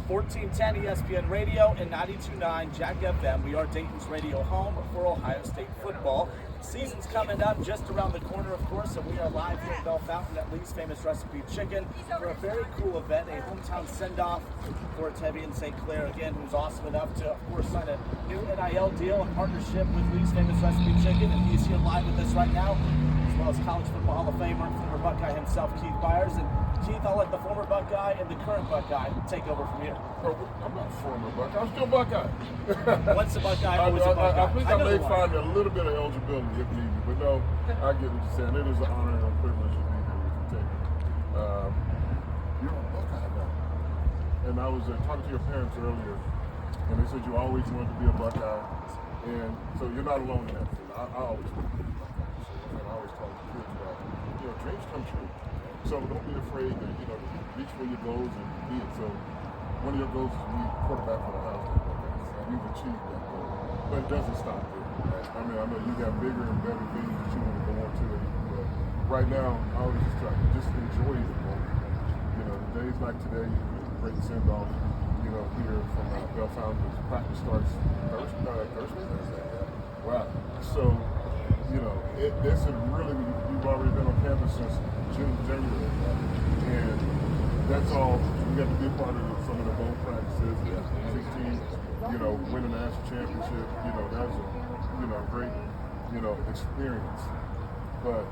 1410 ESPN Radio and 92.9 Jack FM. We are Dayton's radio home for Ohio State football. Season's coming up just around the corner, of course, so we are live here at Bellefontaine at Lee's Famous Recipe Chicken for a very cool event, a hometown send-off for Tavien St. Clair, again, who's awesome enough to, of course, sign a new NIL deal in partnership with Lee's Famous Recipe Chicken, and he's here live with us right now, as well as College Football Hall of Famer, former Buckeye himself, Keith Byars. And Keith, I'll let the former Buckeye and the current Buckeye take over from here. I'm not former Buckeye. I'm still Buckeye. Once a Buckeye, always a Buckeye. I think I may find a little bit of eligibility if needed, but no, I get what you're saying. It is an honor and a privilege to be here with you, Taylor. You're a Buckeye now. And I was talking to your parents earlier, and they said you always wanted to be a Buckeye. And so you're not alone in that. I always wanted to be a Buckeye. And I always talk to kids about, dreams come true. So don't be afraid to, reach for your goals and be it. So one of your goals is to be quarterback for the Ohio State Buckeyes, and you've achieved that goal. But it doesn't stop there. Right? I mean, I know you got bigger and better things that you want to go on to, but right now, I always just try to just enjoy the moment. The days like today, great send-off, here from Bellefontaine. Practice starts Thursday. Wow. So, this is really, you've already been on campus since January, and that's all. You got to be a part of some of the bowl practices. 16, win a national championship. That's a great, experience. But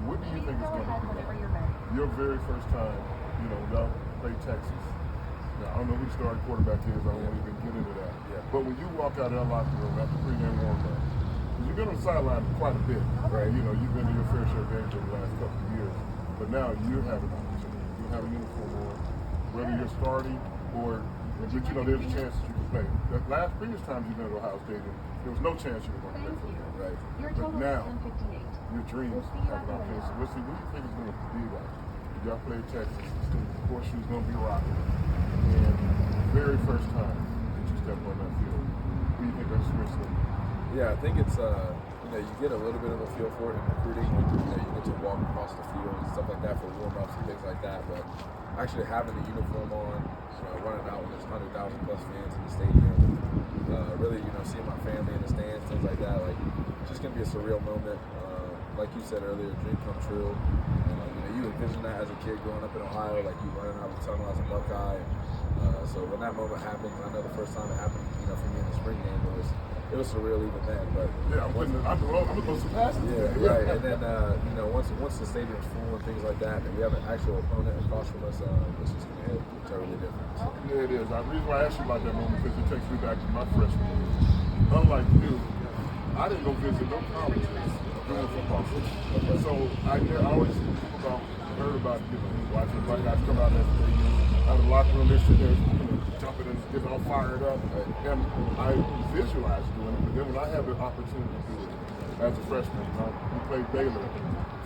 what do you think is going to be your very first time? Y'all play Texas. Now, I don't know who the starting quarterback is. I don't want to even get into that. Yeah. But when you walk out of that locker room after pregame warm-up, you've been on the sideline quite a bit, right? You've been to your fair share of games over the last couple of years, but now you have an opportunity. You have a uniform on, whether you're starting or, but there's a chance that you can play. The previous times you've been at Ohio State, there was no chance you were going to play for them, right? But now, your dreams have an opportunity. So let's see, what do you think it's going to be like? Y'all play Texas, of course, she's going to be rocking. And the very first time that you step on that field, what do you think that's going to be? Yeah, I think it's you get a little bit of a feel for it in recruiting when you get to walk across the field and stuff like that for warm-ups and things like that. But actually having the uniform on, running out with there's 100,000 plus fans in the stadium, really seeing my family in the stands, things like that, it's just gonna be a surreal moment. Like you said earlier, dream come true. You envision that as a kid growing up in Ohio, you running out of the tunnel as a Buckeye. So when that moment happens, I know the first time it happened, for me in the spring game, it was surreal even then. But yeah, I'm supposed to pass it. Yeah, right. And then once the stadium's full and things like that, and we have an actual opponent across from us, it's just gonna hit totally different. Yeah, it is. The reason why I asked you about that moment because it takes me back to my freshman year. Unlike you, I didn't go visit no colleges doing football. Okay. So I always heard about watching black guys come out of the locker room, they're sitting there, jumping and getting all fired up. And I visualized doing it, but then when I had the opportunity to do it as a freshman, we played Baylor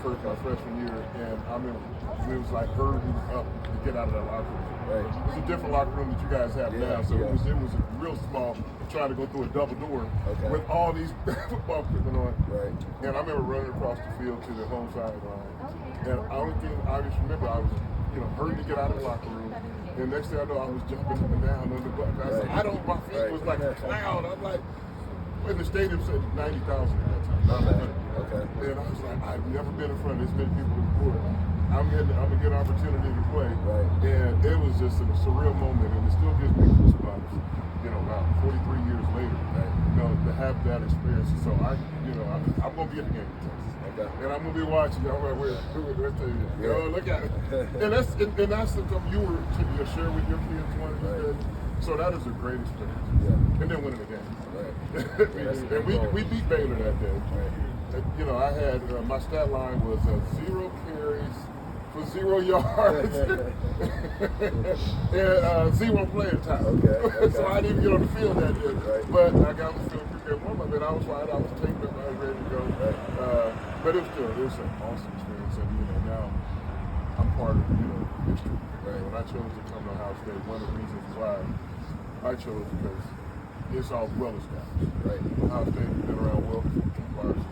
my freshman year, and I remember it was like herding up to get out of that locker room. Right. It's a different locker room that you guys have now, so it was real small, trying to go through a double door with all these football equipment on. Right. And I remember running across the field to the home sideline. And the only thing I just remember, I was hurting to get out of the locker room. And next thing I know, I was jumping up and down on the button. My feet was like a cloud. I'm like, when the stadium said 90,000 at that time. Okay. And I was like, I've never been in front of this many people before. I'm gonna get an opportunity to play. Right. And it was just a surreal moment, and it still gives me goosebumps. About 43 years later, to have that experience. So I'm gonna be at the game in Texas. Okay. And I'm gonna be watching. Look at it. And that's something you were to share with your kids one day. So that is a great experience. Yeah. And then winning the game. Right. And we beat Baylor that day. Right. I had my stat line was 0 carries for 0 yards and 0 playing time. Okay. So I didn't get on the field that day. Right. But I got on the field quick at one. I was fine. I was taped up. I was ready to go. Right. But it was an awesome experience. And now I'm part of history. Right. When I chose to come to Ohio State, one of the reasons why I chose because it's all well established. Right. Ohio State has been around well before Byars.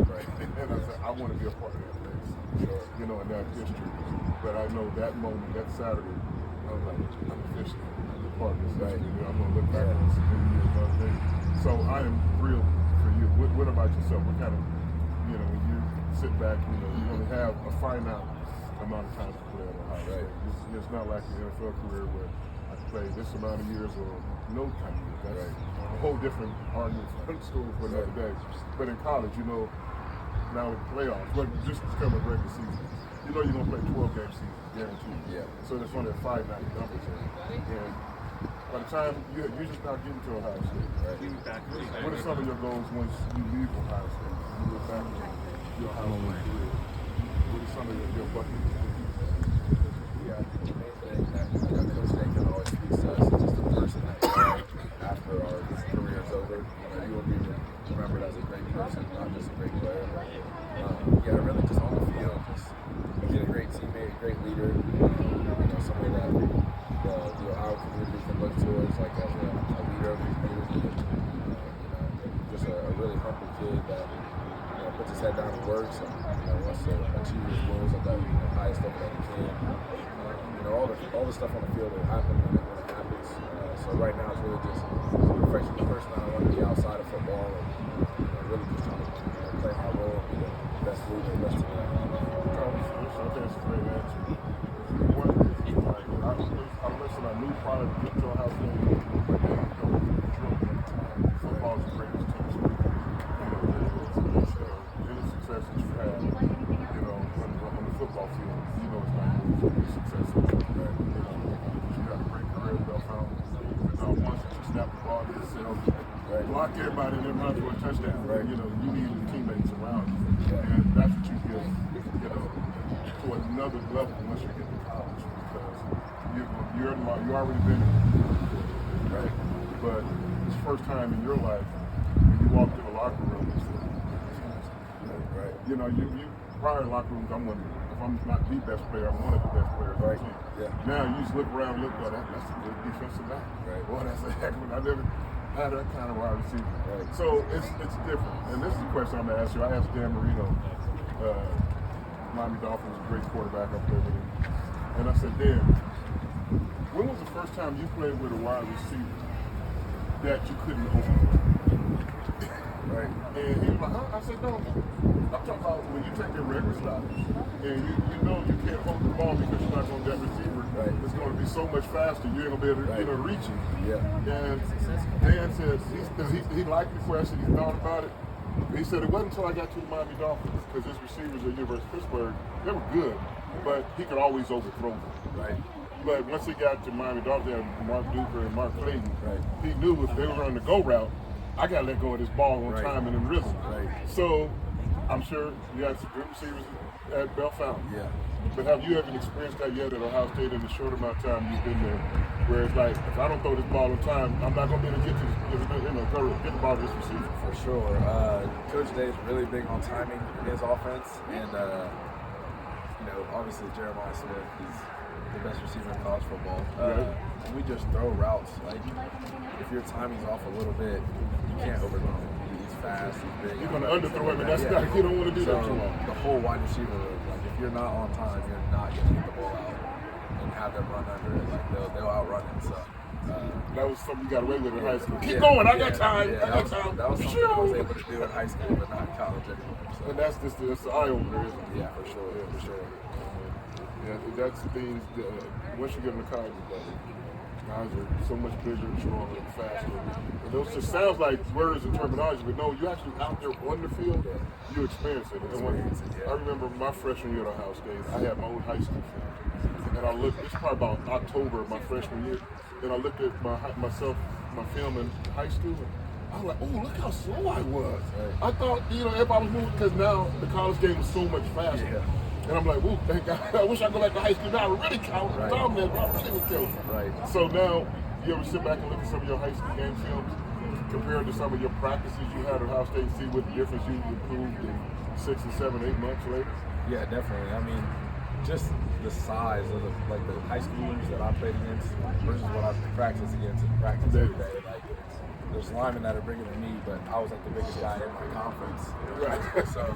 Right. And I said I want to be a part of that place. Sure. In that history. But I know that moment, that Saturday, I was like, I'm officially part of this. Right. I'm going to look back on this many years another day. So I am thrilled for you. What about yourself? What kind of, when you sit back, you only have a finite amount of time to play at Ohio State. It's not like your NFL career where I play this amount of years or no kind of years. That's a whole different argument for school for another day. But in college, now with the playoffs, but just become a regular season, you're going to play 12-game season, guaranteed. Yeah. So there's only a 5-9 numbers here. And by the time you're just not getting to Ohio State, right? What are some of your goals once you leave Ohio State? You look back on your Ohio State career. What are some of your bucket lists? Yeah, I think the main thing that Coach State can always speak to us is just the person that we are after our career is over. You will be remembered as a great person, not just a great player. But, really just on the field, just being a great teammate, a great leader, somebody that the Ohio community can look towards, like as a leader of the community. Just a really humble kid that puts his head down and works and wants to achieve his goals at the highest level that he can. All the stuff on the field will happen when it happens. So right now it's really just refreshing the person that I want to be outside of football and really just trying to play my role and be the best leader, the best team. I think it's a great answer. I listened, I knew prior to getting to Ohio State, football is the greatest team sport. Any success that you have, on the football field, it's not going to be successful. You got a great career at Bellefontaine. Once you snap the ball to yourself, block everybody and then run for a touchdown. Right. You need the teammates around you. And that's what you give, to another level once you get to college, because you already been in it. Right. But it's the first time in your life when you walk in the locker room, it's right. You prior locker rooms, if I'm not the best player, I'm one of the best players on the team. Yeah. Now you just look around and look, that's a good defensive back. Right. Boy, that's a heck of one. I never had that kind of wide receiver. Right. So it's different. And this is the question I'm going to ask you. I asked Dan Marino, Miami Dolphins, a great quarterback up there with him. And I said, Dan, when was the first time you played with a wide receiver that you couldn't overthrow? Right. And he was like, huh? I said, no. I'm talking about when you take your regular stop and you can't hold the ball because you're not going to that receiver. Right. It's going to be so much faster. You ain't going to be able to reach it. Yeah. And Dan says he liked the question. He thought about it. He said it wasn't until I got to the Miami Dolphins, because his receivers at University of Pittsburgh, they were good, but he could always overthrow them. Right. But once he got to Miami Dolphins, they had Mark Duper and Mark Clayton. Right. He knew if they were running the go route, I got to let go of this ball on time and in rhythm. Right. So I'm sure you had some good receivers at Bellefontaine. Yeah. But have you ever experienced that yet at Ohio State in the short amount of time you've been there, where it's like, if I don't throw this ball on time, I'm not going to be able to get to get the ball to this receiver? For sure. Coach Day is really big on timing in his offense, and obviously Jeremiah Smith, he's the best receiver in college football. We just throw routes. Like, if your timing's off a little bit, you can't overthrow him. He's fast, he's big. You're going to underthrow him, and that's not, you don't want to do that too long. The whole wide receiver room, like, if you're not on time, you're not going to get the ball out and have them run under it. Like, they'll outrun him. So that was something you got away with in high school. Keep going, I got time. Yeah, I got time. That was something I was able to do in high school, but not in college anymore. So. And that's the eye-opener, isn't it? Yeah, for sure. Yeah, for sure. Yeah, that's the things that, once you get in the college, guys are so much bigger and stronger and faster. And those just sounds like words and terminology, but no, you actually out there on the field, you experience it. I remember my freshman year at Ohio State, I had my own high school film. And I looked, it's probably about October of my freshman year, and I looked at my film in high school, and I was like, oh, look how slow I was. I thought, everybody was moving, because now the college game was so much faster. Yeah. And I'm like, whoa, thank God. I wish I could go back to high school now. I would really count. Dominate. I really would kill. Right. So now, you ever sit back and look at some of your high school game films compared to some of your practices you had at Ohio State and see what difference you improved in 6 and 7, 8 months later? Yeah, definitely. I mean, just the size of the high schoolers that I played against versus what I practiced against in practice every day. Like, there's linemen that are bigger than me, but I was like the biggest guy in my conference. Right. So,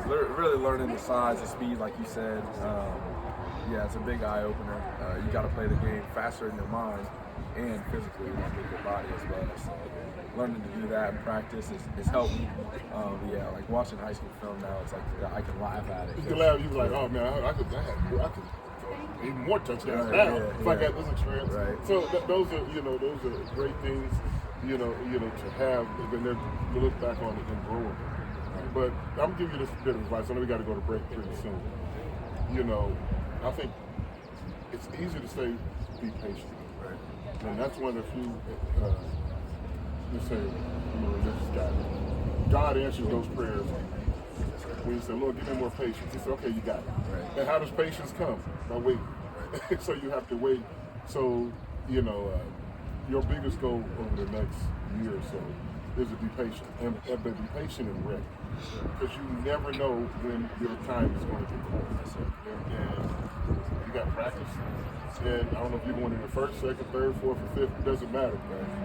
really learning the size, the speed, like you said. Yeah, it's a big eye opener. You got to play the game faster in your mind and physically, with your body as well. So learning to do that in practice is helping. Yeah, like watching high school film now, it's like I can laugh at it. You can laugh. You like, oh man, I could even more touchdowns now if I got this experience. Right. So those are great things, to have, and then to look back on it and grow it. But I'm gonna give you this bit of advice. I know we got to go to break pretty soon. I think it's easy to say be patient, right? And that's one of the few. Let's say I'm a religious guy. God answers those prayers when you say, Lord, give me more patience. He said, okay, you got it. Right. And how does patience come? By waiting. Right. So you have to wait. So, your biggest goal over the next year or so is to be patient. And be patient and ready. Because you never know when your time is going to be called. And you got practice. And I don't know if you're going in the first, second, third, fourth, or fifth, it doesn't matter.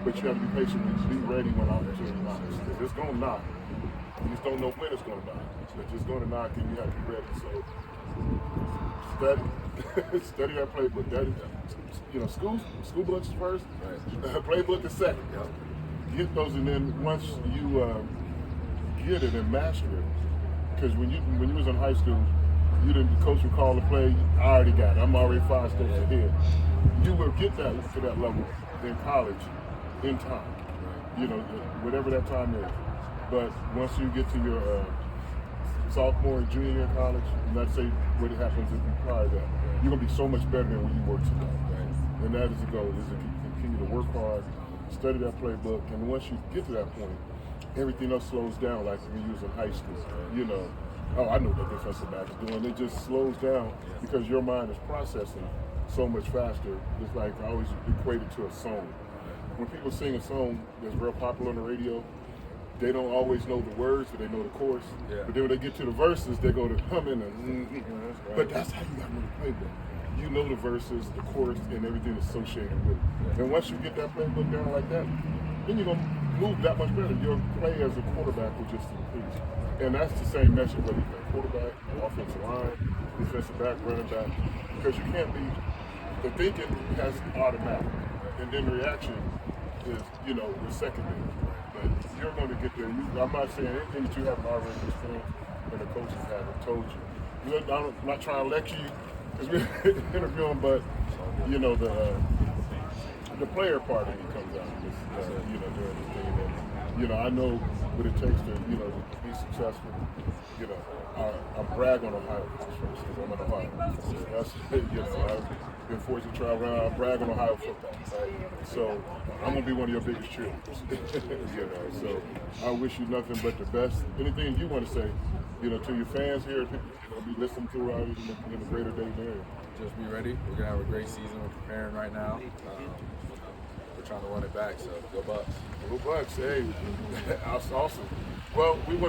But you have to be patient and be ready when opportunity knocks. If it's going to knock, you just don't know when it's going to knock. It's just going to knock and you have to be ready. So study. Study that playbook. School books first, playbook is second. Get those, and then once you get it and master it, because when you was in high school, the coach would call the play, I already got it. I'm already 5 steps ahead. You will get that to that level in college in time, whatever that time is. But once you get to your sophomore and junior year in college, and let's say what happens if you apply that, you're going to be so much better than when you work today. Right? And that is the goal, is to continue to work hard, study that playbook, and once you get to that point, everything else slows down like when you was in high school. I know what the defensive back is doing. It just slows down because your mind is processing so much faster. It's like I always equate it to a song. When people sing a song that's real popular on the radio, they don't always know the words, but they know the chorus. Yeah. But then when they get to the verses, they go to humming and right. But that's how you got to know the playbook. You know the verses, the chorus, and everything associated with it. Yeah. And once you get that playbook down like that, then you're going to move that much better. Your play as a quarterback will just increase. And that's the same message whether you play quarterback, offensive line, defensive back, running back. Because you can't be, the thinking has automatic. And then the reaction is, the secondary. But you're going to get there. I'm not saying anything that you haven't already experienced and the coaches haven't told you. I'm not trying to lecture you because we're interviewing, but, the player part of me comes out during this thing. And, I know what it takes to, be successful. I brag on Ohio first because I'm an Ohio. That's, I've been fortunate to travel around. I brag on Ohio football. Right? So I'm gonna be one of your biggest cheerleaders. So I wish you nothing but the best. Anything you want to say, to your fans here, people be listening to out in the greater Dayton area. Just be ready. We're gonna have a great season. We're preparing right now. We're trying to run it back. So go Bucks. Go Bucks. Hey, that's awesome. Well, we want.